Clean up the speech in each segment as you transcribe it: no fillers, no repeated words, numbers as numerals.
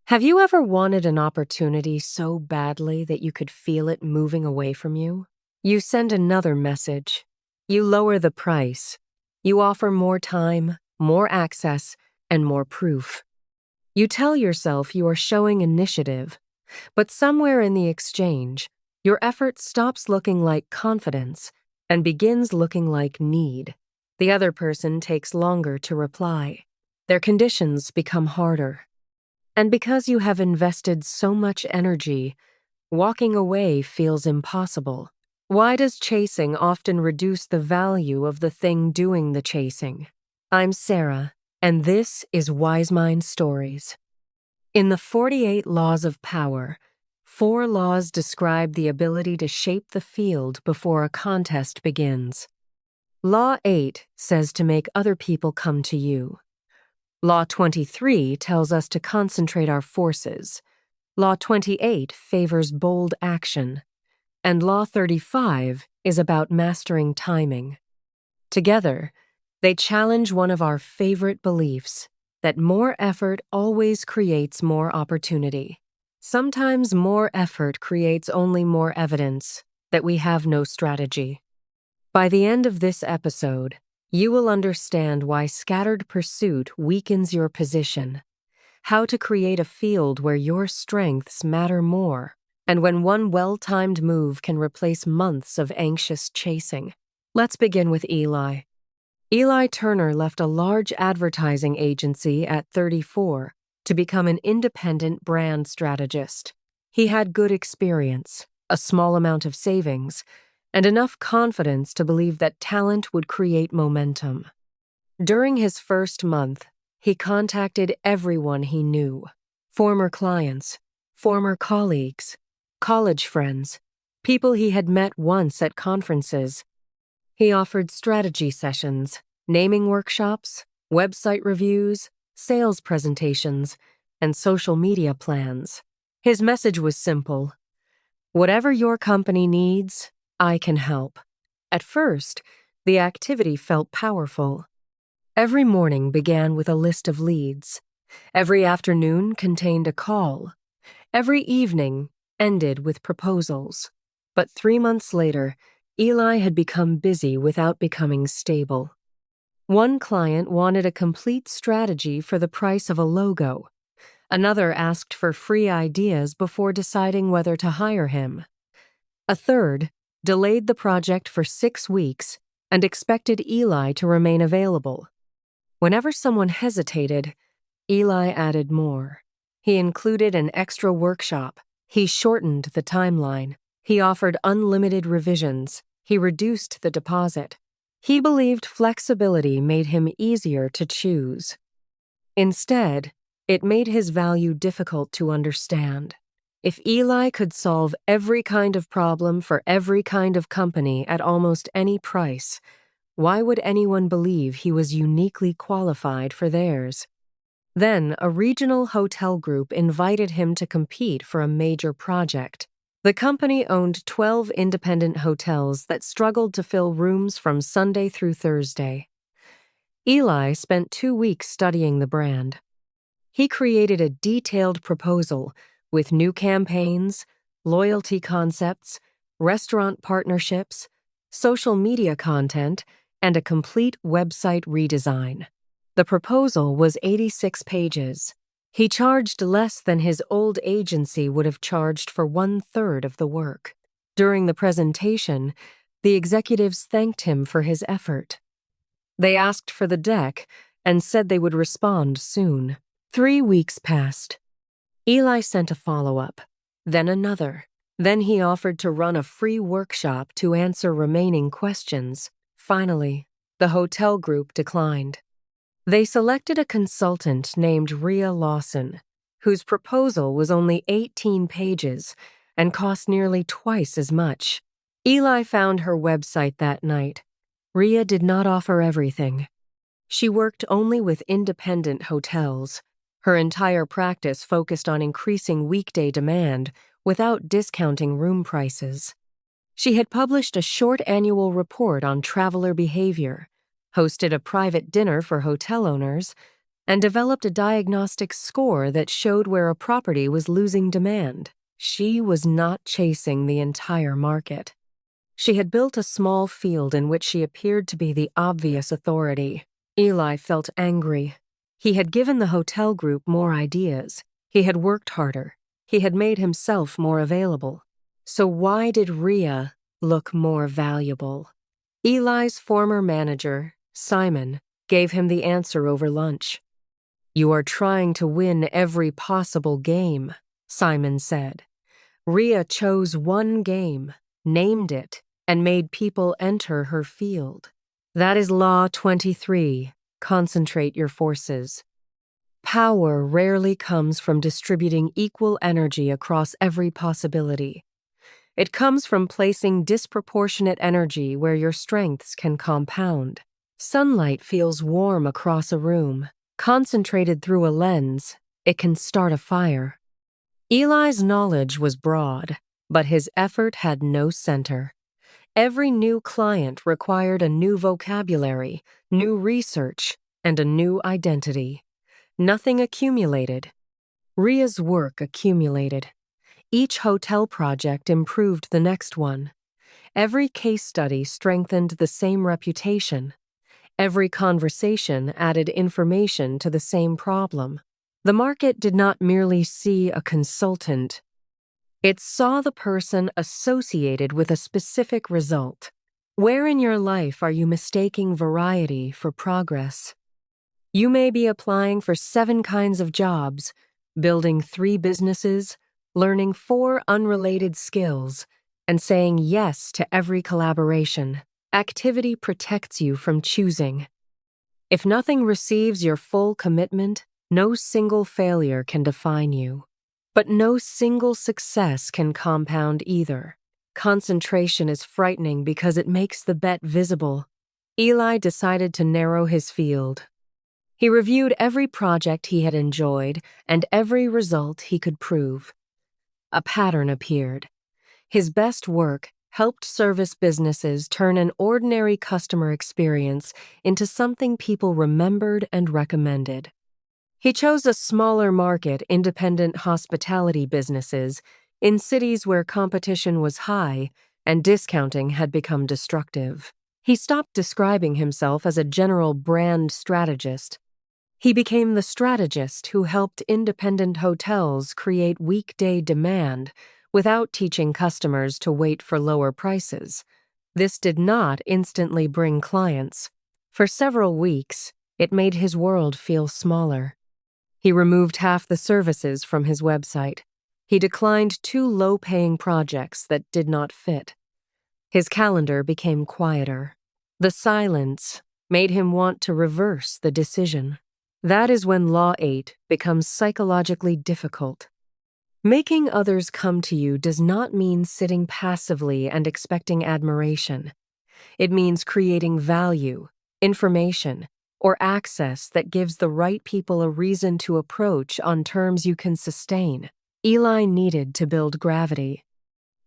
Have you ever wanted an opportunity so badly that you could feel it moving away from you? You send another message. You lower the price. You offer more time, more access, and more proof. You tell yourself you are showing initiative, but somewhere in the exchange, your effort stops looking like confidence and begins looking like need. The other person takes longer to reply. Their conditions become harder. And because you have invested so much energy, walking away feels impossible. Why does chasing often reduce the value of the thing doing the chasing? I'm Sarah, and this is WiseMind Stories. In the 48 Laws of Power, 4 laws describe the ability to shape the field before a contest begins. Law 8 says to make other people come to you. Law 23 tells us to concentrate our forces. Law 28 favors bold action. And Law 35 is about mastering timing. Together, they challenge one of our favorite beliefs, that more effort always creates more opportunity. Sometimes more effort creates only more evidence that we have no strategy. By the end of this episode, you will understand why scattered pursuit weakens your position, how to create a field where your strengths matter more, and when one well-timed move can replace months of anxious chasing. Let's begin with Eli. Eli Turner left a large advertising agency at 34 to become an independent brand strategist. He had good experience, a small amount of savings, and enough confidence to believe that talent would create momentum. During his first month, he contacted everyone he knew: former clients, former colleagues, college friends, people he had met once at conferences. He offered strategy sessions, naming workshops, website reviews, sales presentations, and social media plans. His message was simple: whatever your company needs, I can help. At first, the activity felt powerful. Every morning began with a list of leads. Every afternoon contained a call. Every evening ended with proposals. But 3 months later, Eli had become busy without becoming stable. One client wanted a complete strategy for the price of a logo. Another asked for free ideas before deciding whether to hire him. A third delayed the project for 6 weeks and expected Eli to remain available. Whenever someone hesitated, Eli added more. He included an extra workshop. He shortened the timeline. He offered unlimited revisions. He reduced the deposit. He believed flexibility made him easier to choose. Instead, it made his value difficult to understand. If Eli could solve every kind of problem for every kind of company at almost any price, why would anyone believe he was uniquely qualified for theirs? Then, a regional hotel group invited him to compete for a major project. The company owned 12 independent hotels that struggled to fill rooms from Sunday through Thursday. Eli spent 2 weeks studying the brand. He created a detailed proposal with new campaigns, loyalty concepts, restaurant partnerships, social media content, and a complete website redesign. The proposal was 86 pages. He charged less than his old agency would have charged for 1/3 of the work. During the presentation, the executives thanked him for his effort. They asked for the deck and said they would respond soon. 3 weeks passed. Eli sent a follow-up, then another. Then he offered to run a free workshop to answer remaining questions. Finally, the hotel group declined. They selected a consultant named Rhea Lawson, whose proposal was only 18 pages and cost nearly twice as much. Eli found her website that night. Rhea did not offer everything. She worked only with independent hotels. Her entire practice focused on increasing weekday demand without discounting room prices. She had published a short annual report on traveler behavior, hosted a private dinner for hotel owners, and developed a diagnostic score that showed where a property was losing demand. She was not chasing the entire market. She had built a small field in which she appeared to be the obvious authority. Eli felt angry. He had given the hotel group more ideas. He had worked harder. He had made himself more available. So why did Rhea look more valuable? Eli's former manager, Simon, gave him the answer over lunch. "You are trying to win every possible game," Simon said. Rhea chose one game, named it, and made people enter her field. That is Law 23. Concentrate your forces. Power rarely comes from distributing equal energy across every possibility. It comes from placing disproportionate energy where your strengths can compound. Sunlight feels warm across a room. Concentrated through a lens, it can start a fire. Eli's knowledge was broad, but his effort had no center. Every new client required a new vocabulary, new research, and a new identity. Nothing accumulated. Rhea's work accumulated. Each hotel project improved the next one. Every case study strengthened the same reputation. Every conversation added information to the same problem. The market did not merely see a consultant. It saw the person associated with a specific result. Where in your life are you mistaking variety for progress? You may be applying for 7 kinds of jobs, building 3 businesses, learning 4 unrelated skills, and saying yes to every collaboration. Activity protects you from choosing. If nothing receives your full commitment, no single failure can define you. But no single success can compound either. Concentration is frightening because it makes the bet visible. Eli decided to narrow his field. He reviewed every project he had enjoyed and every result he could prove. A pattern appeared. His best work helped service businesses turn an ordinary customer experience into something people remembered and recommended. He chose a smaller market, independent hospitality businesses, in cities where competition was high and discounting had become destructive. He stopped describing himself as a general brand strategist. He became the strategist who helped independent hotels create weekday demand without teaching customers to wait for lower prices. This did not instantly bring clients. For several weeks, it made his world feel smaller. He removed half the services from his website. He declined 2 low-paying projects that did not fit. His calendar became quieter. The silence made him want to reverse the decision. That is when Law 8 becomes psychologically difficult. Making others come to you does not mean sitting passively and expecting admiration. It means creating value, information, or access that gives the right people a reason to approach on terms you can sustain. Eli needed to build gravity.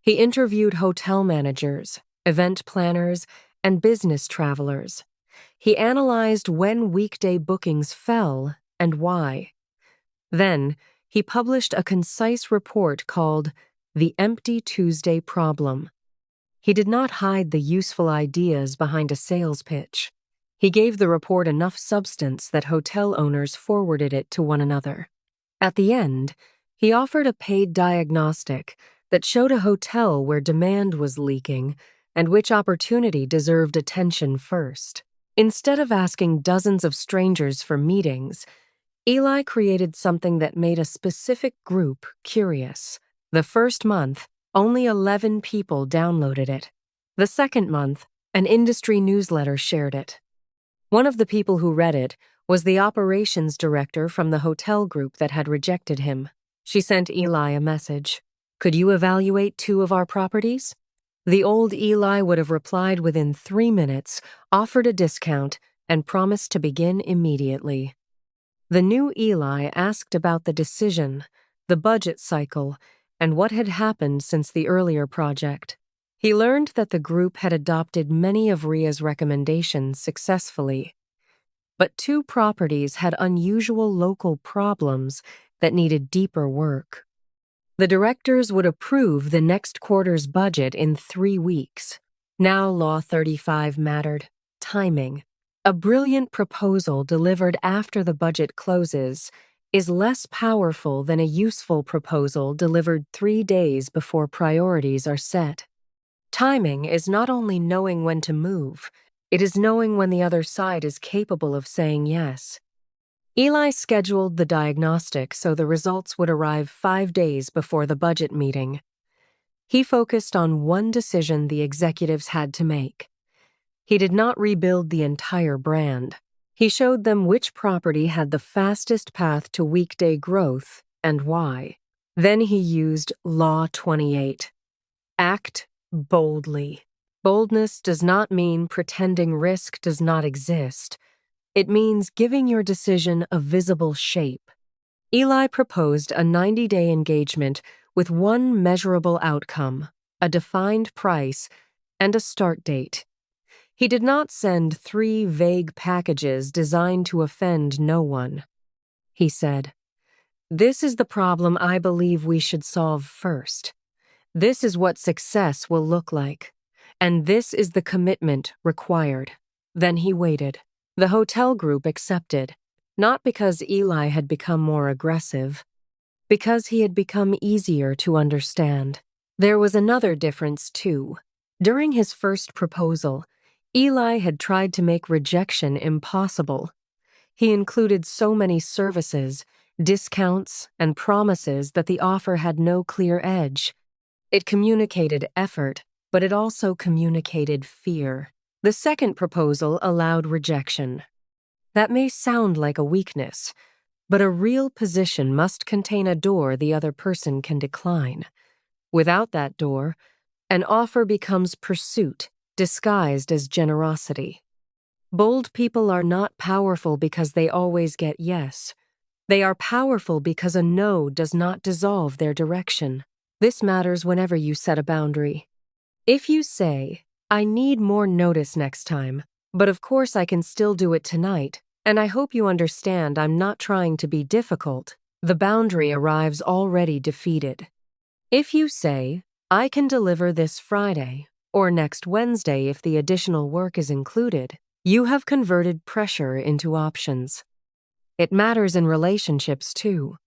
He interviewed hotel managers, event planners, and business travelers. He analyzed when weekday bookings fell and why. Then, he published a concise report called The Empty Tuesday Problem. He did not hide the useful ideas behind a sales pitch. He gave the report enough substance that hotel owners forwarded it to one another. At the end, he offered a paid diagnostic that showed a hotel where demand was leaking and which opportunity deserved attention first. Instead of asking dozens of strangers for meetings, Eli created something that made a specific group curious. The first month, only 11 people downloaded it. The second month, an industry newsletter shared it. One of the people who read it was the operations director from the hotel group that had rejected him. She sent Eli a message. "Could you evaluate 2 of our properties?" The old Eli would have replied within 3 minutes, offered a discount, and promised to begin immediately. The new Eli asked about the decision, the budget cycle, and what had happened since the earlier project. He learned that the group had adopted many of Rhea's recommendations successfully. but 2 properties had unusual local problems that needed deeper work. The directors would approve the next quarter's budget in 3 weeks. Now Law 35 mattered. Timing. A brilliant proposal delivered after the budget closes is less powerful than a useful proposal delivered 3 days before priorities are set. Timing is not only knowing when to move, it is knowing when the other side is capable of saying yes. Eli scheduled the diagnostic so the results would arrive 5 days before the budget meeting. He focused on one decision the executives had to make. He did not rebuild the entire brand. He showed them which property had the fastest path to weekday growth and why. Then he used Law 28. Act boldly. Boldness does not mean pretending risk does not exist. It means giving your decision a visible shape. Eli proposed a 90-day engagement with one measurable outcome, a defined price, and a start date. He did not send 3 vague packages designed to offend no one. He said, "This is the problem I believe we should solve first. This is what success will look like, and this is the commitment required." Then he waited. The hotel group accepted, not because Eli had become more aggressive, because he had become easier to understand. There was another difference, too. During his first proposal, Eli had tried to make rejection impossible. He included so many services, discounts, and promises that the offer had no clear edge. It communicated effort, but it also communicated fear. The second proposal allowed rejection. That may sound like a weakness, but a real position must contain a door the other person can decline. Without that door, an offer becomes pursuit, disguised as generosity. Bold people are not powerful because they always get yes. They are powerful because a no does not dissolve their direction. This matters whenever you set a boundary. If you say, "I need more notice next time, but of course I can still do it tonight, and I hope you understand I'm not trying to be difficult," the boundary arrives already defeated. If you say, "I can deliver this Friday, or next Wednesday if the additional work is included," you have converted pressure into options. It matters in relationships, too.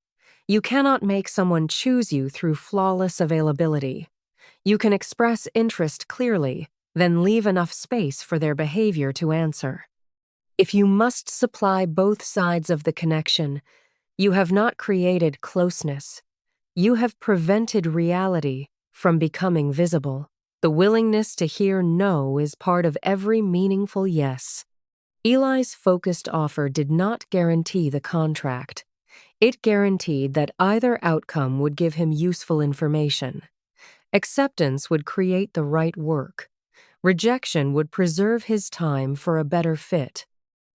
You cannot make someone choose you through flawless availability. You can express interest clearly, then leave enough space for their behavior to answer. If you must supply both sides of the connection, you have not created closeness. You have prevented reality from becoming visible. The willingness to hear no is part of every meaningful yes. Eli's focused offer did not guarantee the contract. It guaranteed that either outcome would give him useful information. Acceptance would create the right work. Rejection would preserve his time for a better fit.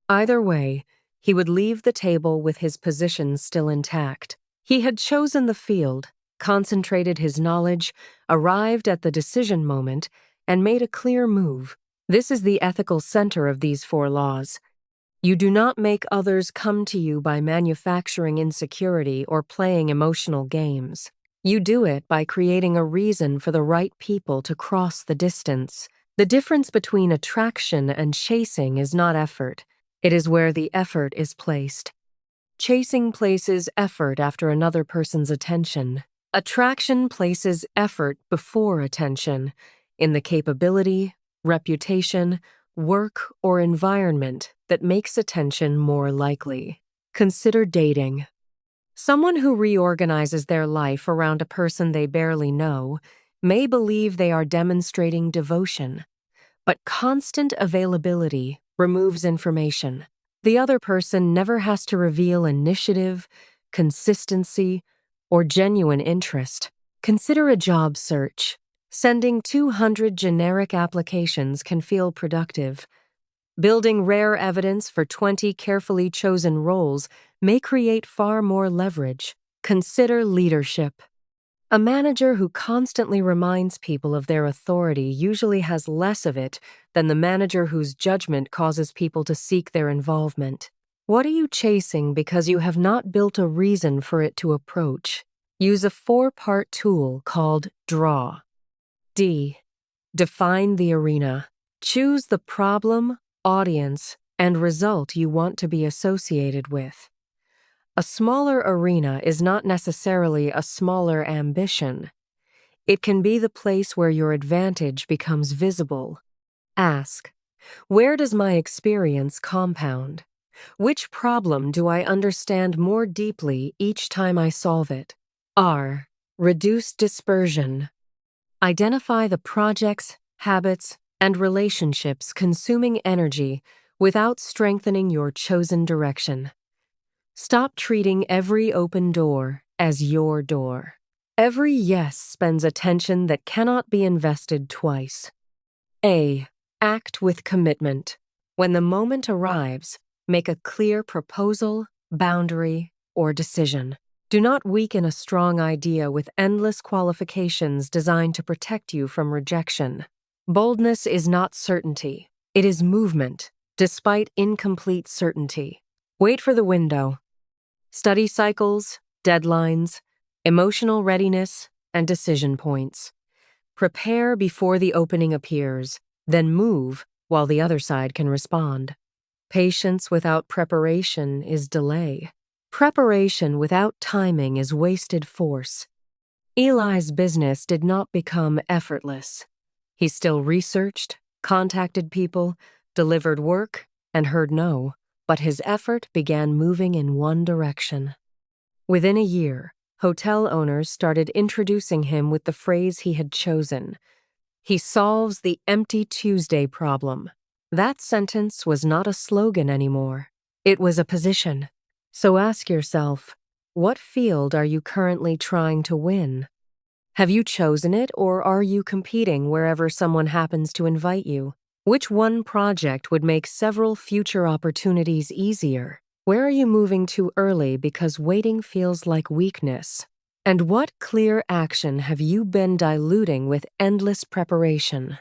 Either way, he would leave the table with his position still intact. He had chosen the field, concentrated his knowledge, arrived at the decision moment, and made a clear move. This is the ethical center of these 4 laws. You do not make others come to you by manufacturing insecurity or playing emotional games. You do it by creating a reason for the right people to cross the distance. The difference between attraction and chasing is not effort. It is where the effort is placed. Chasing places effort after another person's attention. Attraction places effort before attention, in the capability, reputation, work, or environment that makes attention more likely. Consider dating. Someone who reorganizes their life around a person they barely know may believe they are demonstrating devotion, but constant availability removes information. The other person never has to reveal initiative, consistency, or genuine interest. Consider a job search. Sending 200 generic applications can feel productive. Building rare evidence for 20 carefully chosen roles may create far more leverage. Consider leadership. A manager who constantly reminds people of their authority usually has less of it than the manager whose judgment causes people to seek their involvement. What are you chasing because you have not built a reason for it to approach? Use a 4-part tool called DRAW. D. Define the arena. Choose the problem, audience, and result you want to be associated with. A smaller arena is not necessarily a smaller ambition. It can be the place where your advantage becomes visible. Ask, where does my experience compound? Which problem do I understand more deeply each time I solve it? R. Reduce dispersion. Identify the projects, habits, and relationships consuming energy without strengthening your chosen direction. Stop treating every open door as your door. Every yes spends attention that cannot be invested twice. A. Act with commitment. When the moment arrives, make a clear proposal, boundary, or decision. Do not weaken a strong idea with endless qualifications designed to protect you from rejection. Boldness is not certainty. It is movement, despite incomplete certainty. Wait for the window. Study cycles, deadlines, emotional readiness, and decision points. Prepare before the opening appears, then move while the other side can respond. Patience without preparation is delay. Preparation without timing is wasted force. Eli's business did not become effortless. He still researched, contacted people, delivered work, and heard no, but his effort began moving in one direction. Within a year, hotel owners started introducing him with the phrase he had chosen. He solves the empty Tuesday problem. That sentence was not a slogan anymore. It was a position. So ask yourself, what field are you currently trying to win? Have you chosen it, or are you competing wherever someone happens to invite you? Which one project would make several future opportunities easier? Where are you moving too early because waiting feels like weakness? And what clear action have you been diluting with endless preparation?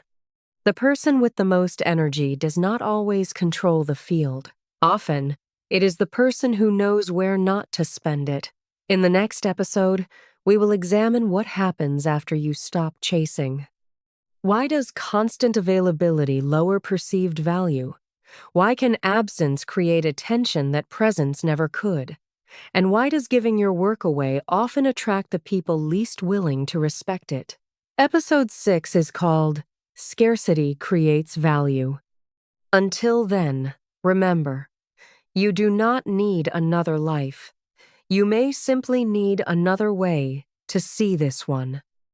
The person with the most energy does not always control the field. Often, it is the person who knows where not to spend it. In the next episode, we will examine what happens after you stop chasing. Why does constant availability lower perceived value? Why can absence create attention that presence never could? And why does giving your work away often attract the people least willing to respect it? Episode 6 is called Scarcity Creates Value. Until then, remember, you do not need another life. You may simply need another way to see this one.